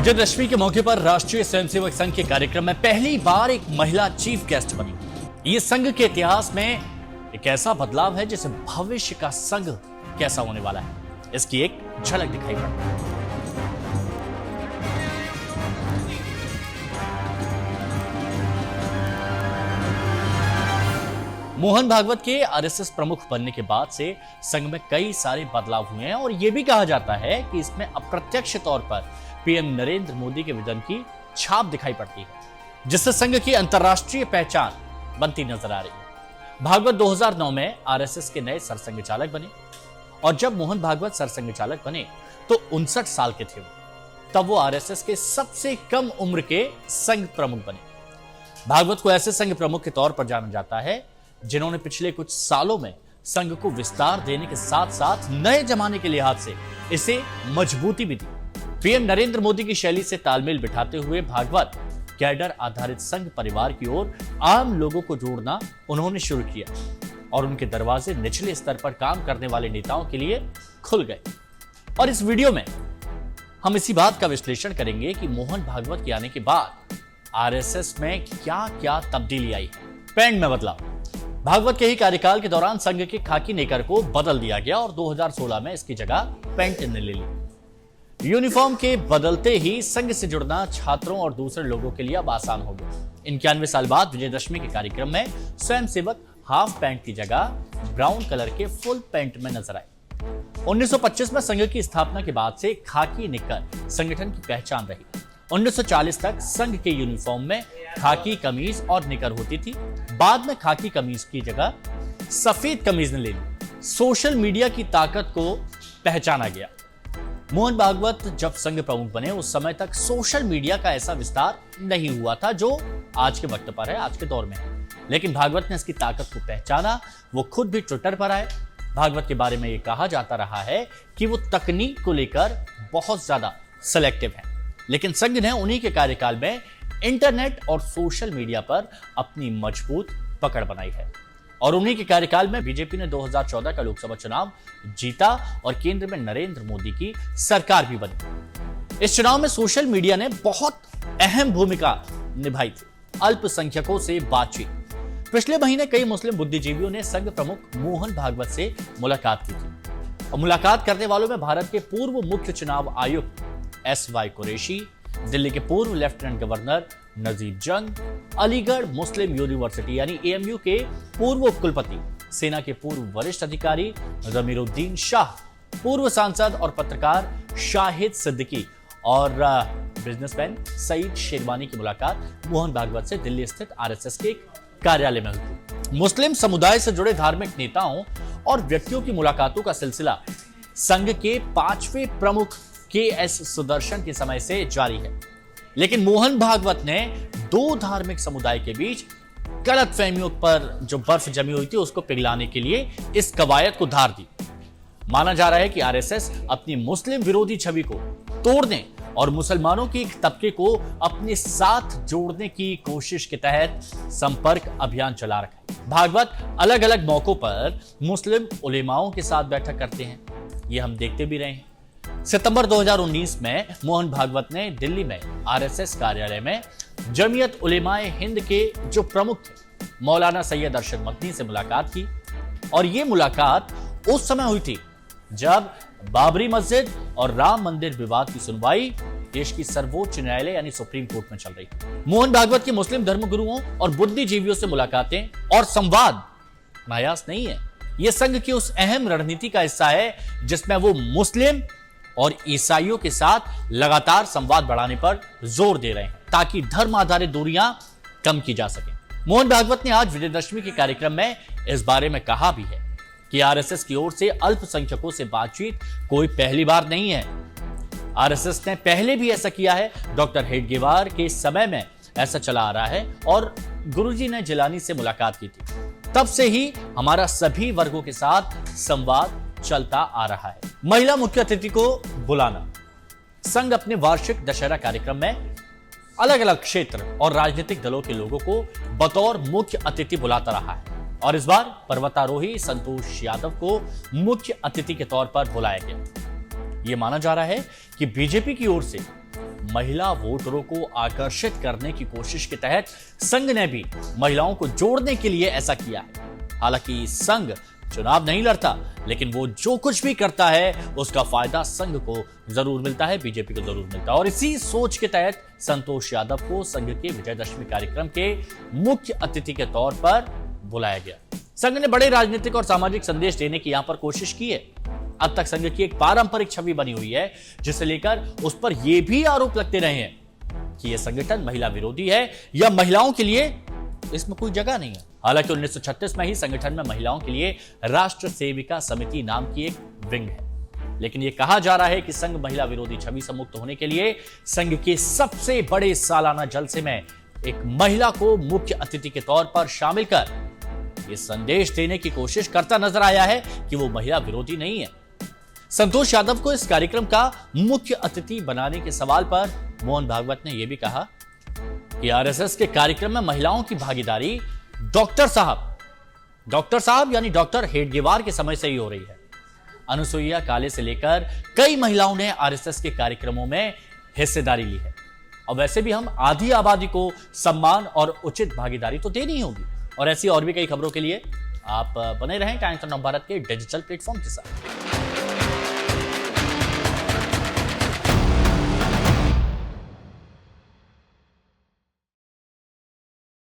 विजयदशमी के मौके पर राष्ट्रीय स्वयंसेवक संघ के कार्यक्रम में पहली बार एक महिला चीफ गेस्ट बनी। ये संघ के इतिहास में एक ऐसा बदलाव है जिसे भविष्य का संघ कैसा होने वाला है, इसकी एक झलक दिखाई पड़ती है। मोहन भागवत के आरएसएस प्रमुख बनने के बाद से संघ में कई सारे बदलाव हुए हैं और यह भी कहा जाता है कि इसमें अप्रत्यक्ष तौर पर पीएम नरेंद्र मोदी के विजन की छाप दिखाई पड़ती है, जिससे संघ की अंतर्राष्ट्रीय पहचान बनती नजर आ रही है। भागवत 2009 में आरएसएस के नए सरसंघ चालक बने और जब मोहन भागवत सरसंघ चालक बने तो 59 साल के थे। तब वो आरएसएस के सबसे कम उम्र के संघ प्रमुख बने। भागवत को ऐसे संघ प्रमुख के तौर पर जाना जाता है जिन्होंने पिछले कुछ सालों में संघ को विस्तार देने के साथ साथ नए जमाने के लिहाज से इसे मजबूती भी दी। पीएम नरेंद्र मोदी की शैली से तालमेल बिठाते हुए भागवत कैडर आधारित संघ परिवार की ओर आम लोगों को जोड़ना उन्होंने शुरू किया और उनके दरवाजे निचले स्तर पर काम करने वाले नेताओं के लिए खुल गए। और इस वीडियो में हम इसी बात का विश्लेषण करेंगे कि मोहन भागवत के आने के बाद आरएसएस में क्या क्या तब्दीली आई है। पैंट में बदलाव। भागवत के ही कार्यकाल के दौरान संघ के खाकी नेकर को बदल दिया गया और 2016 में इसकी जगह पैंट ने ले ली। यूनिफॉर्म के बदलते ही संघ से जुड़ना छात्रों और दूसरे लोगों के लिए अब आसान हो गया। 91 साल बाद विजयदशमी के कार्यक्रम में स्वयंसेवक हाफ पैंट की जगह ब्राउन कलर के फुल पैंट में नजर आए। 1925 में संघ की स्थापना के बाद से खाकी निकर संगठन की पहचान रही। 1940 तक संघ के यूनिफॉर्म में खाकी कमीज और निकर होती थी। बाद में खाकी कमीज की जगह सफेद कमीज ने ले ली। सोशल मीडिया की ताकत को पहचाना गया। मोहन भागवत जब संघ प्रमुख बने उस समय तक सोशल मीडिया का ऐसा विस्तार नहीं हुआ था जो आज के वक्त पर है, आज के दौर में है। लेकिन भागवत ने इसकी ताकत को पहचाना। वो खुद भी ट्विटर पर आए। भागवत के बारे में ये कहा जाता रहा है कि वो तकनीक को लेकर बहुत ज्यादा सिलेक्टिव है, लेकिन संघ ने उन्हीं के कार्यकाल में इंटरनेट और सोशल मीडिया पर अपनी मजबूत पकड़ बनाई है। और उन्हीं के कार्यकाल में बीजेपी ने 2014 का लोकसभा चुनाव जीता और केंद्र में नरेंद्र मोदी की सरकार भी बनी। इस चुनाव में सोशल मीडिया ने बहुत अहम भूमिका निभाई थी। अल्पसंख्यकों से बातचीत। पिछले महीने कई मुस्लिम बुद्धिजीवियों ने संघ प्रमुख मोहन भागवत से मुलाकात की थी और मुलाकात करने वालों में भारत के पूर्व मुख्य चुनाव आयुक्त SY कुरैशी, दिल्ली के पूर्व लेफ्टिनेंट गवर्नर नजीब जंग, अलीगढ़ मुस्लिम यूनिवर्सिटी यानी AMU के पूर्व कुलपति, सेना के पूर्व वरिष्ठ अधिकारी जमीरुद्दीन शाह, पूर्व सांसद और पत्रकार शाहिद सिद्दीकी और बिजनेसमैन सईद शेरवानी की मुलाकात मोहन भागवत से दिल्ली स्थित आरएसएस के कार्यालय में हुई। मुस्लिम समुदाय से जुड़े धार्मिक नेताओं और व्यक्तियों की मुलाकातों का सिलसिला संघ के 5वें प्रमुख KS सुदर्शन के समय से जारी है। लेकिन मोहन भागवत ने दो धार्मिक समुदाय के बीच गलतफहमियों पर जो बर्फ जमी हुई थी उसको पिघलाने के लिए इस कवायद को धार दी। माना जा रहा है कि आरएसएस अपनी मुस्लिम विरोधी छवि को तोड़ने और मुसलमानों के एक तबके को अपने साथ जोड़ने की कोशिश के तहत संपर्क अभियान चला रखा है। भागवत अलग अलग मौकों पर मुस्लिम उलेमाओं के साथ बैठक करते हैं, ये हम देखते भी रहे हैं। सितंबर 2019 में मोहन भागवत ने दिल्ली में आरएसएस कार्यालय में जमीयत उलेमाए हिंद के जो प्रमुख थे मौलाना सैयद अरशद मदनी से मुलाकात की और यह मुलाकात उस समय हुई थी जब बाबरी मस्जिद और राम मंदिर विवाद की सुनवाई देश की सर्वोच्च न्यायालय यानी सुप्रीम कोर्ट में चल रही थी। मोहन भागवत की मुस्लिम धर्मगुरुओं और बुद्धिजीवियों से मुलाकातें और संवाद नायास नहीं है। यह संघ की उस अहम रणनीति का हिस्सा है जिसमें वो मुस्लिम और ईसाइयों के साथ लगातार संवाद बढ़ाने पर जोर दे रहे हैं ताकि धर्म आधारित दूरियां कम की जा सके। मोहन भागवत ने आज विजयदशमी के कार्यक्रम में इस बारे में कहा भी है कि आरएसएस की ओर से अल्पसंख्यकों से बातचीत कोई पहली बार नहीं है। आरएसएस ने पहले भी ऐसा किया है। डॉक्टर हेडगेवार के समय में ऐसा चला आ रहा है और गुरुजी ने जिलानी से मुलाकात की थी। तब से ही हमारा सभी वर्गों के साथ संवाद चलता आ रहा है। महिला मुख्य अतिथि को बुलाना। संघ अपने वार्षिक दशहरा कार्यक्रम में अलग अलग क्षेत्र और राजनीतिक दलों के लोगों को बतौर मुख्य अतिथि बुलाता रहा है और इस बार पर्वतारोही संतोष यादव को मुख्य अतिथि के तौर पर बुलाया गया। यह माना जा रहा है कि बीजेपी की ओर से महिला वोटरों को आकर्षित करने की कोशिश के तहत संघ ने भी महिलाओं को जोड़ने के लिए ऐसा किया है। हालांकि संघ चुनाव नहीं लड़ता, लेकिन वो जो कुछ भी करता है उसका फायदा संघ को जरूर मिलता है, बीजेपी को जरूर मिलता है। और इसी सोच के तहत संतोष यादव को संघ के विजयदशमी कार्यक्रम के मुख्य अतिथि के तौर पर बुलाया गया। संघ ने बड़े राजनीतिक और सामाजिक संदेश देने की यहां पर कोशिश की है। अब तक संघ की एक पारंपरिक छवि बनी हुई है, जिसे लेकर उस पर यह भी आरोप लगते रहे हैं कि यह संगठन महिला विरोधी है या महिलाओं के लिए इसमें कोई जगह नहीं है। हालांकि 1936 में ही संगठन में महिलाओं के लिए राष्ट्र सेविका समिति नाम की एक विंग है, लेकिन यह कहा जा रहा है कि संघ महिला विरोधी छवि से मुक्त होने के लिए संघ के सबसे बड़े सालाना जलसे में एक महिला को मुख्य अतिथि के तौर पर शामिल कर यह संदेश देने की कोशिश करता नजर आया है कि वो महिला विरोधी नहीं है। संतोष यादव को इस कार्यक्रम का मुख्य अतिथि बनाने के सवाल पर मोहन भागवत ने यह भी कहा कि आरएसएस के कार्यक्रम में महिलाओं की भागीदारी डॉक्टर साहब यानी डॉक्टर हेडगेवार के समय से ही हो रही है। अनुसुईया काले से लेकर कई महिलाओं ने आरएसएस के कार्यक्रमों में हिस्सेदारी ली है, और वैसे भी हम आधी आबादी को सम्मान और उचित भागीदारी तो देनी होगी। और ऐसी और भी कई खबरों के लिए आप बने रहें टाइम्स ऑफ नवभारत के डिजिटल प्लेटफॉर्म के साथ।